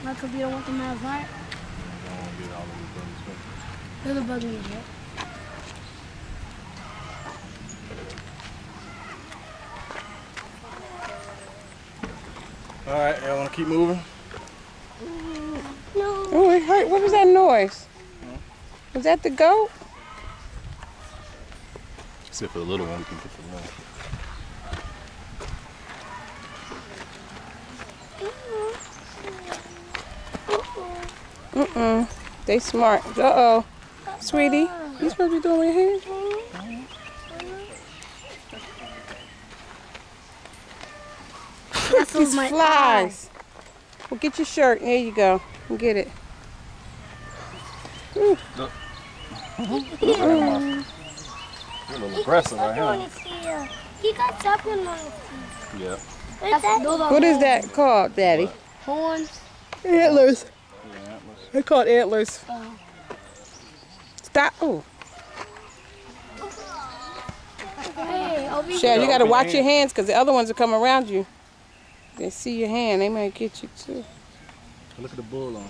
Not because you don't want them to have fire? I don't want to get all of these bugs with. They're the buggies, right? Alright, y'all want to keep moving? No. Oh, it hurt. What was that noise? Was that the goat? Except for the little one, we can get the one. They smart. Uh-oh. Sweetie, you supposed to be doing your hair? These flies. Well, get your shirt. There you go. Get it. Look. You're a little aggressive right here. He got something on his feet. Yep. What is that called, Daddy? Horns. Antlers. Yeah, antlers. They're called antlers. Stop. Oh. Hey, I'll be Shad, you got to watch your hands because the other ones are coming around you. They see your hand. They might get you too. Look at the bull on.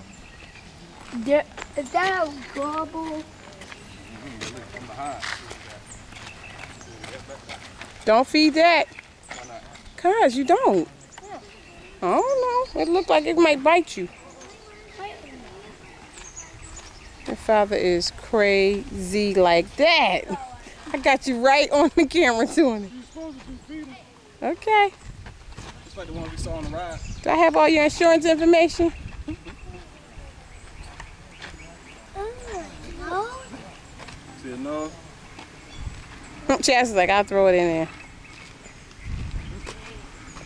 there. Is that a gobble? From behind. Don't feed that. Cuz you don't. I don't know. It looked like it might bite you. Your father is crazy like that. I got you right on the camera doing it. You're supposed to feed him. Okay. Just like the one we saw on the ride. Do I have all your insurance information? No. See it nose? Chaz is like, I'll throw it in there.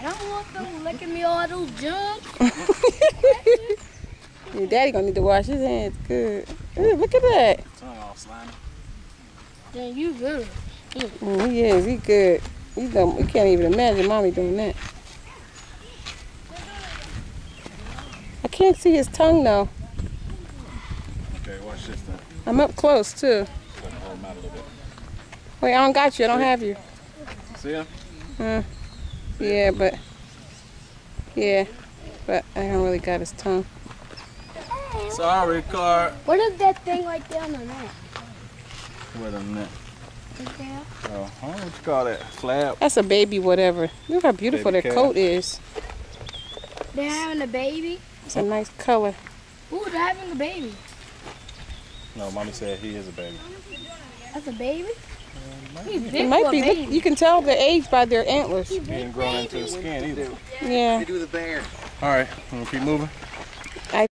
I don't want them licking me all those junk. Your daddy gonna need to wash his hands good. Ooh, look at that. Tongue all slimy. Then you good. He is. He good. We can't even imagine mommy doing that. I can't see his tongue though. Okay, watch this then. I'm up close too. Just let it hold him out a little bit. Wait, I don't got you. I don't have you. See him? Yeah, but I don't really got his tongue. Sorry, car. What is that thing right there on the neck? Wait a minute. Right there? Oh, I don't know what you call that. Flap. That's a baby whatever. Look how beautiful Baby their calf. coat is. They're having a baby? It's a nice color. Ooh, they're having a baby. No, mommy said he is a baby. That's a baby? He's big It might for a be. baby. Look, you can tell the age by their antlers. He ain't grown into the skin either. Yeah. They do the bear. All right, I'm gonna keep moving.